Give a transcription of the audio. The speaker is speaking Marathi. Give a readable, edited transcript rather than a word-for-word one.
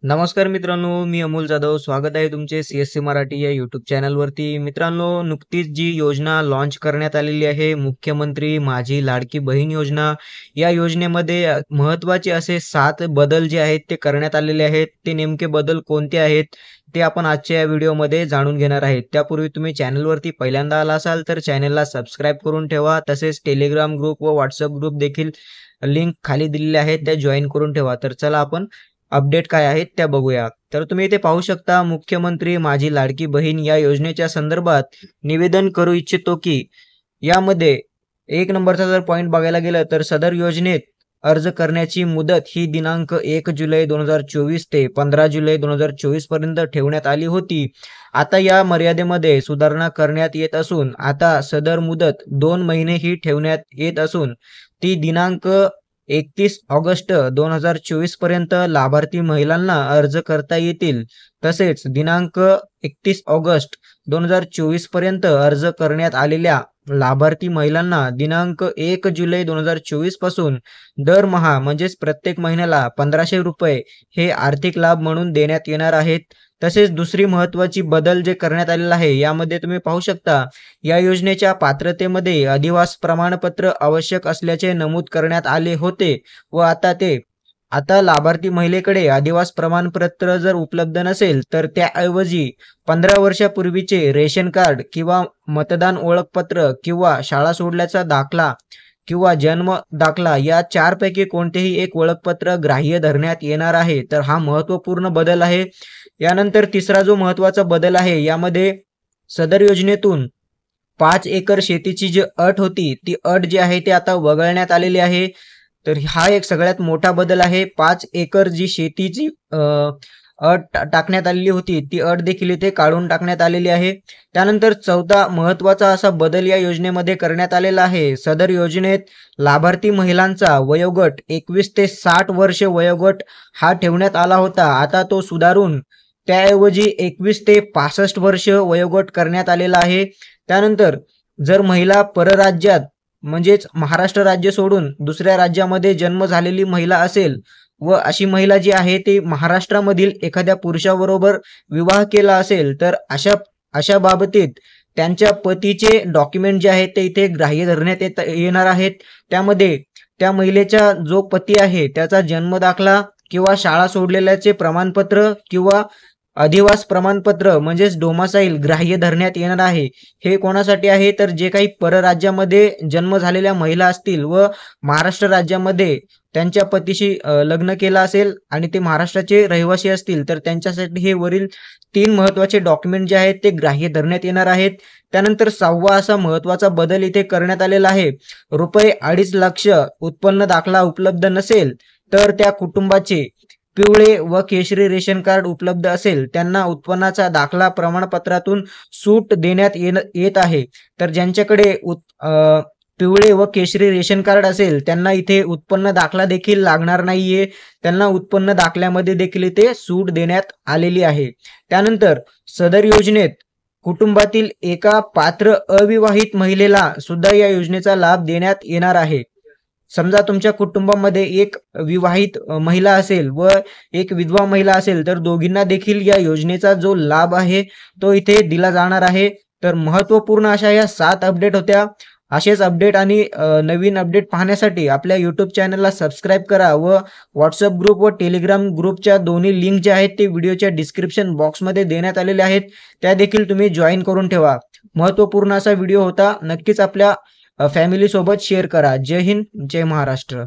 नमस्कार मित्रांनो, मी अमोल जाधव. स्वागत आहे तुमचे सी-एस-सी मराठी या यूट्यूब चॅनलवरती. मित्रांनो, नुकतीच जी योजना लॉन्च करण्यात आलेली आहे, मुख्यमंत्री माझी लाडकी बहीण योजना. या योजनेमध्ये महत्त्वाचे असे 7 बदल जे आहेत ते करण्यात आलेले आहेत. ते नेमके बदल कोणते आहेत, ते आपण आजच्या या व्हिडिओमध्ये जाणून घेणार आहेत. त्यापूर्वी तुम्ही चॅनलवरती पहिल्यांदा आला असाल, तर चॅनलला सबस्क्राईब करून ठेवा. तसेच टेलिग्राम ग्रुप व व्हॉट्सअप ग्रुप देखील लिंक खाली दिलेले आहेत, त्या जॉइन करून ठेवा. तर चला आपण अपडेट काय आहेत त्या बघूया. तर तुम्ही इथे पाहू शकता, मुख्यमंत्री माझी लाडकी बहीण या योजनेच्या संदर्भात निवेदन करू इच्छितो की यामध्ये 1 नंबरचा जर पॉइंट बघायला गेलं तर सदर योजनेत अर्ज करण्याची मुदत ही दिनांक 1 जुलै 2024 ते 15 जुलै 2024 पर्यंत ठेवण्यात आली होती. आता या मर्यादेमध्ये सुधारणा करण्यात येत असून आता सदर मुदत 2 महिने ही ठेवण्यात येत असून ती दिनांक 31 ऑगस्ट 2024 पर्यंत लाभार्थी महिलांना अर्ज करता येतील. तसेच दिनांक 31 ऑगस्ट 2024 पर्यंत अर्ज करण्यात आलेल्या लाभार्थी महिलांना दिनांक 1 जुलै 2024 पासून दरमहा म्हणजेच प्रत्येक महिन्याला ₹1500 हे आर्थिक लाभ म्हणून देण्यात येणार आहेत. तसेच दुसरी महत्त्वाची बदल जे करण्यात आलेला आहे, यामध्ये तुम्ही पाहू शकता, या योजनेच्या पात्रतेमध्ये अधिवास प्रमाणपत्र आवश्यक असल्याचे नमूद करण्यात आले होते व आता लाभार्थी महिलेकडे अधिवास प्रमाणपत्र जर उपलब्ध नसेल तर त्याऐवजी 15 वर्षापूर्वीचे रेशन कार्ड किंवा मतदान ओळखपत्र किंवा शाळा सोडल्याचा दाखला किंवा जन्म दाखला या 4 पैकी कोणतेही एक ओळखपत्र ग्राह्य धरण्यात येणार आहे. तर हा महत्त्वपूर्ण बदल आहे. यानंतर तिसरा जो महत्त्वाचा बदल आहे, यामध्ये सदर योजनेतून 5 एकर शेतीची जी अट होती, ती अट जी आहे ती आता वगळण्यात आलेली आहे. तर हा एक सगळ्यात मोठा बदल आहे. 5 एकर जी शेतीची अट टाकण्यात आलेली होती, ती अट देखील इथे काढून टाकण्यात आलेली आहे. त्यानंतर चौथा महत्त्वाचा असा बदल या योजनेमध्ये करण्यात आलेला आहे. सदर योजनेत लाभार्थी महिलांचा वयोगट 21 ते 60 वर्ष वयोगट हा ठेवण्यात आला होता. आता तो सुधारून त्याऐवजी 21 ते 65 वर्ष वयोगट करण्यात आलेला आहे. त्यानंतर जर महिला परराज्यात म्हणजेच महाराष्ट्र राज्य सोडून दुसऱ्या राज्यामध्ये जन्म झालेली महिला असेल व अशी महिला जी आहे ती महाराष्ट्रामधील एखाद्या पुरुषाबरोबर विवाह केला असेल, तर अशा बाबतीत त्यांच्या पतीचे डॉक्युमेंट जे आहेत ते इथे ग्राह्य धरण्यात येणार आहेत. त्यामध्ये त्या महिलेचा जो पती आहे त्याचा जन्मदाखला किंवा शाळा सोडलेल्याचे प्रमाणपत्र किंवा अधिवास प्रमाणपत्र म्हणजेच डोमासाईल ग्राह्य धरण्यात येणार आहे. हे कोणासाठी आहे, तर जे काही परराज्यामध्ये जन्म झालेल्या महिला असतील व महाराष्ट्र राज्यामध्ये त्यांच्या पतीशी लग्न केलं असेल आणि ते महाराष्ट्राचे रहिवासी असतील, तर त्यांच्यासाठी हे वरील 3 महत्त्वाचे डॉक्युमेंट जे आहेत ते ग्राह्य धरण्यात येणार आहेत. त्यानंतर 6वा असा महत्त्वाचा बदल इथे करण्यात आलेला आहे. ₹2.5 लाख उत्पन्न दाखला उपलब्ध नसेल तर त्या कुटुंबाचे पिवळे व केशरी रेशन कार्ड उपलब्ध असेल त्यांना उत्पन्नाचा दाखला प्रमाणपत्रातून सूट देण्यात येत आहे. तर ज्यांच्याकडे पिवळे व केशरी रेशन कार्ड असेल त्यांना इथे उत्पन्न दाखला देखील लागणार नाहीये. त्यांना उत्पन्न दाखल्यामध्ये देखील इथे सूट देण्यात आलेली आहे. त्यानंतर सदर योजनेत कुटुंबातील एका पात्र अविवाहित महिलेला सुद्धा या योजनेचा लाभ देण्यात येणार आहे. समजा तुमच्या कुटुंबामध्ये एक विवाहित महिला असेल व एक विधवा महिला असेल, तर दोघींना देखील या योजनेचा जो लाभ आहे तो इथे दिला जाणार आहे. तर महत्त्वपूर्ण अशा या 7 अपडेट होत्या. असेच अपडेट आणि नवीन अपडेट पाहण्यासाठी आपल्या यूट्यूब चॅनलला सबस्क्राईब करा व व्हॉट्सअप ग्रुप व टेलिग्राम ग्रुपच्या दोन्ही लिंक ज्या आहेत ते व्हिडिओच्या डिस्क्रिप्शन बॉक्समध्ये देण्यात आलेले आहेत, त्या देखील तुम्ही जॉईन करून ठेवा. महत्त्वपूर्ण असा व्हिडिओ होता. नक्कीच आपल्या फॅमिली सोबत शेअर करा. जय हिंद, जय महाराष्ट्र.